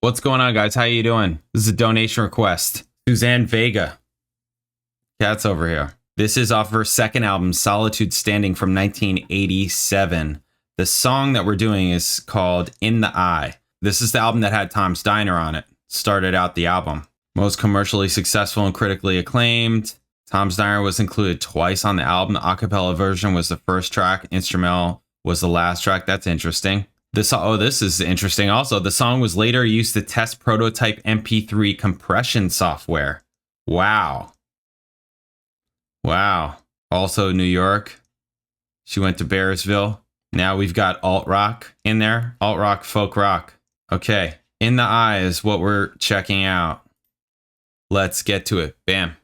What's going on, guys? How you doing? This is a donation request. SUZANNE Vega. Cat's over here. This is off her second album, Solitude Standing, from 1987. The song that we're doing is called In the Eye. This is the album that had Tom's Diner on it. Started out the album. Most commercially successful and critically acclaimed. Tom's Diner was included twice on the album. The a cappella version was the first track. Instrumental was the last track. That's interesting. This is interesting also. The song was later used to test prototype MP3 compression software. Wow. Wow. Also New York. She went to Bearsville. Now we've got alt rock in there. Alt rock, folk rock. Okay. In the Eye is what we're checking out. Let's get to it. Bam.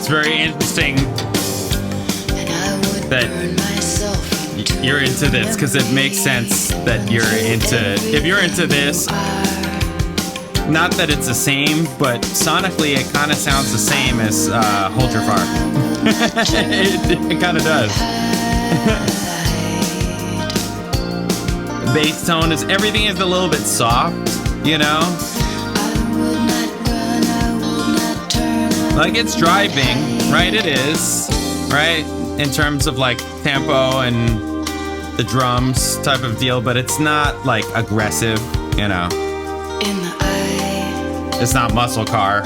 Very interesting that you're into this, because it makes sense that you're if you're into this, not that it's the same, but sonically it kind of sounds the same as Hold Your Fire. it kind of does. Bass tone is, everything is a little bit soft, you know? Like, it's driving, right? It is, right? In terms of like tempo and the drums type of deal, but it's not like aggressive, you know. In the eye. It's not Muscle Car.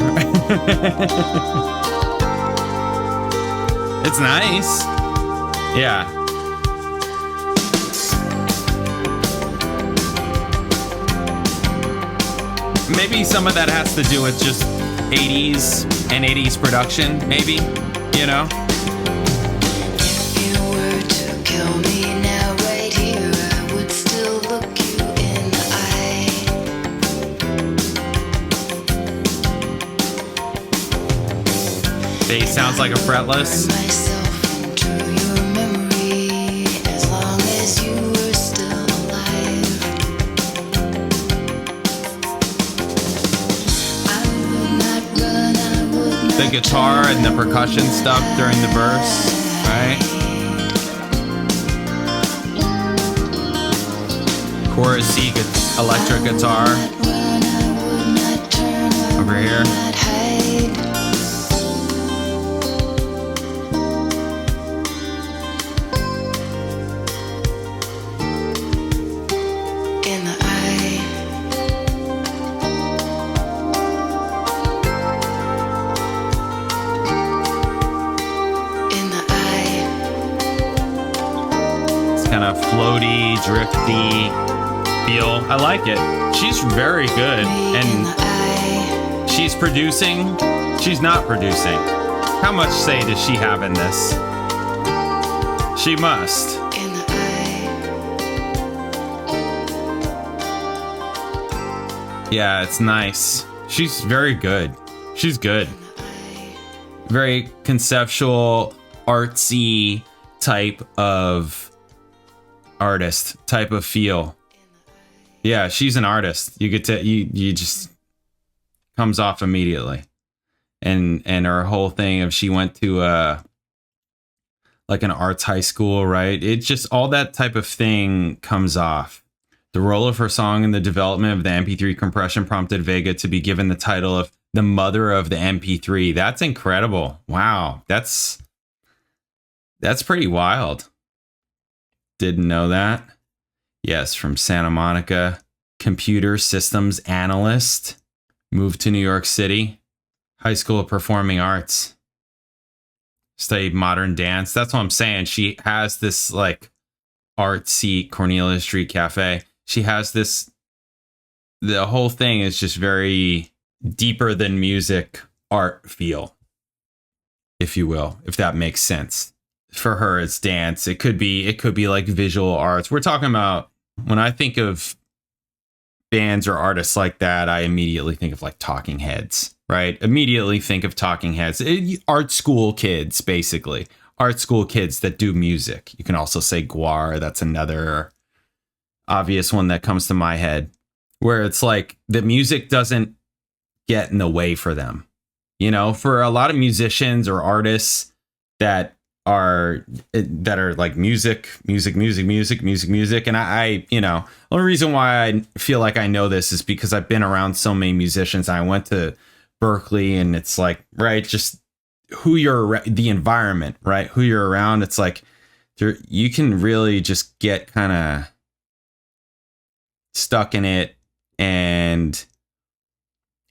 It's nice. Yeah. Maybe some of that has to do with just 80s and 80s production, maybe, you know? If you were to kill me now right here, I would still look you in the eye. Bass sounds like a fretless. The guitar and the percussion stuff during the verse, right? Chorusy electric guitar over here. Floaty, drifty feel. I like it. She's very good. And she's producing. She's not producing. How much say does she have in this? She must. Yeah, it's nice. She's very good. She's good. Very conceptual, artsy type of artist type of feel. Yeah, she's an artist. You get to you just comes off immediately. And her whole thing of she went to like an arts high school, right? It just all that type of thing comes off. The role of her song in the development of the MP3 compression prompted Vega to be given the title of the mother of the MP3. That's incredible. Wow. That's pretty wild. Didn't know that. Yes, from Santa Monica, computer systems analyst, moved to New York City, high school of performing arts, studied modern dance. That's what I'm saying. She has this like artsy Cornelia Street Cafe. She has this, the whole thing is just very deeper than music art feel, if you will, if that makes sense. For her, it's dance. It could be like visual arts. We're talking about, when I think of bands or artists like that, I immediately think of like Talking Heads, right? Immediately think of Talking Heads. Art school kids, basically. Art school kids that do music. You can also say Weir. That's another obvious one that comes to my head, where it's like the music doesn't get in the way for them. You know, for a lot of musicians or artists that are like music. And I, you know, the only reason why I feel like I know this is because I've been around so many musicians. I went to Berkeley, and it's like, right, just who you're, the environment, right? Who you're around. It's like, you can really just get kind of stuck in it, and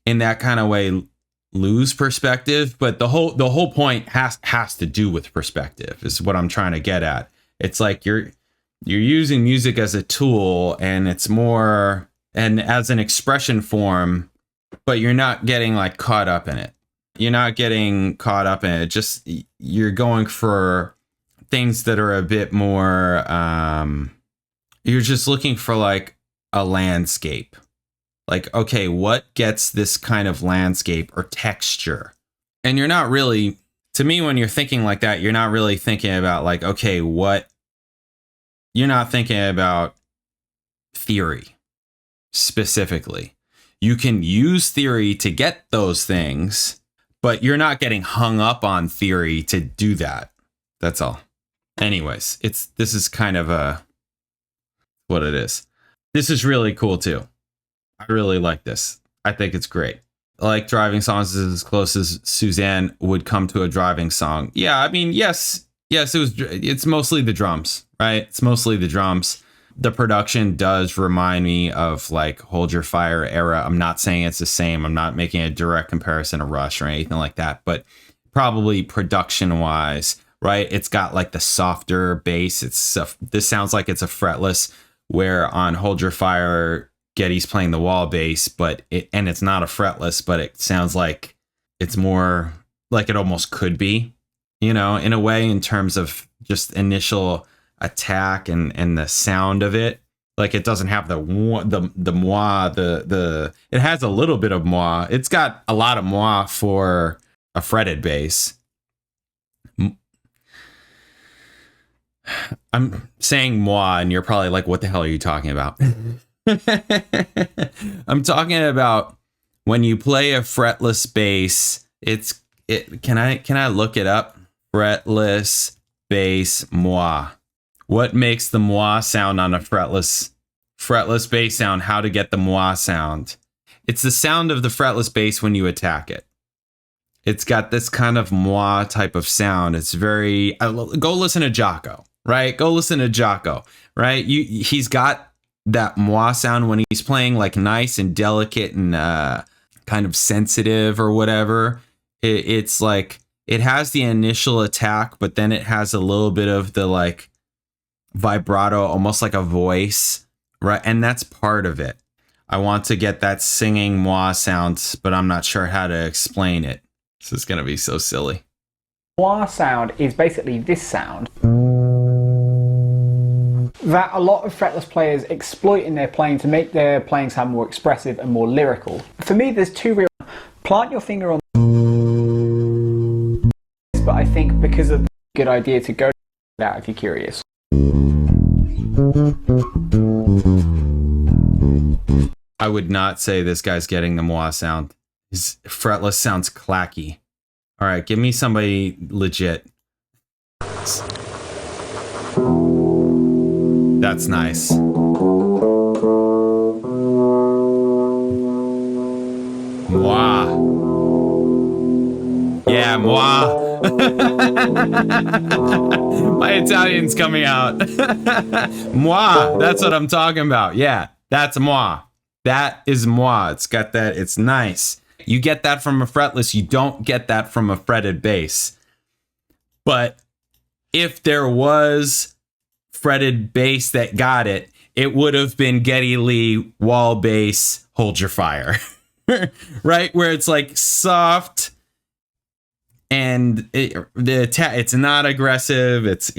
in that kind of way lose perspective. But the whole point has to do with perspective, is what I'm trying to get at. It's like you're using music as a tool, and it's more and as an expression form, but you're not getting like caught up in it. You're not getting caught up in it. Just you're going for things that are a bit more you're just looking for like a landscape. Like, okay, what gets this kind of landscape or texture? And you're not really, to me, when you're thinking like that, you're not really thinking about like, okay, you're not thinking about theory specifically. You can use theory to get those things, but you're not getting hung up on theory to do that. That's all. Anyways, this is kind of what it is. This is really cool too. I really like this. I think it's great. I like driving songs as close as Suzanne would come to a driving song. Yeah, I mean, yes, it's mostly the drums, right? It's mostly the drums. The production does remind me of like Hold Your Fire era. I'm not saying it's the same. I'm not making a direct comparison to Rush or anything like that, but probably production wise, right? It's got like the softer bass. This sounds like it's a fretless, where on Hold Your Fire, Geddy's playing the wall bass, but it's not a fretless, but it sounds like it's more like it almost could be, you know, in a way, in terms of just initial attack and the sound of it. Like it doesn't have the moi, it has a little bit of moi. It's got a lot of moi for a fretted bass. I'm saying moi, and you're probably like, what the hell are you talking about? I'm talking about when you play a fretless bass. Can I look it up? Fretless bass moi. What makes the moi sound on a fretless bass sound? How to get the moi sound? It's the sound of the fretless bass when you attack it. It's got this kind of moi type of sound. It's very, go listen to Jocko, right? Go listen to Jocko, right? He's got that moi sound when he's playing like nice and delicate and kind of sensitive or whatever. It's like it has the initial attack, but then it has a little bit of the like vibrato, almost like a voice, right? And that's part of it. I want to get that singing moi sound, but I'm not sure how to explain it. This is going to be so silly. Moi sound is basically this sound that a lot of fretless players exploit in their playing to make their playing sound more expressive and more lyrical. For me, there's two real... Plant your finger on... But I think because of the good idea to go out if you're curious. I would not say this guy's getting the moi sound. His fretless sounds clacky. All right, give me somebody legit. That's nice. Moi. Yeah, moi. My Italian's coming out. Moi. That's what I'm talking about. Yeah, that's moi. That is moi. It's got that. It's nice. You get that from a fretless. You don't get that from a fretted bass. But if there was fretted bass that got it, it would have been Geddy Lee wall bass, Hold Your Fire. Right? Where it's like soft and it's not aggressive. It's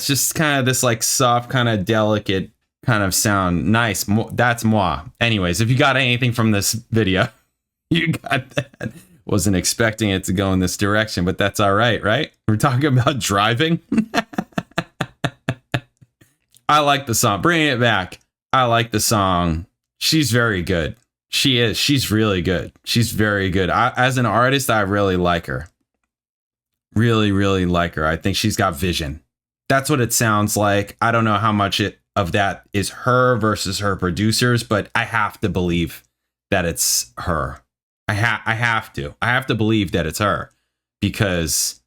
just kind of this like soft, kind of delicate kind of sound. Nice. That's moi. Anyways, if you got anything from this video, you got that. Wasn't expecting it to go in this direction, but that's all right, right? We're talking about driving. I like the song. Bringing it back. I like the song. She's very good. She is. She's really good. She's very good. As an artist, I really like her. Really, really like her. I think she's got vision. That's what it sounds like. I don't know how much of that is her versus her producers, but I have to believe that it's her. I have to believe that it's her, because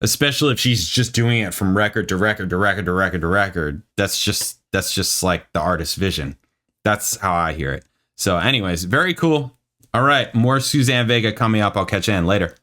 especially if she's just doing it from record to record to record to record to record, that's just like the artist's vision. That's how I hear it. So anyways, very cool. All right, more Suzanne Vega coming up. I'll catch you in later.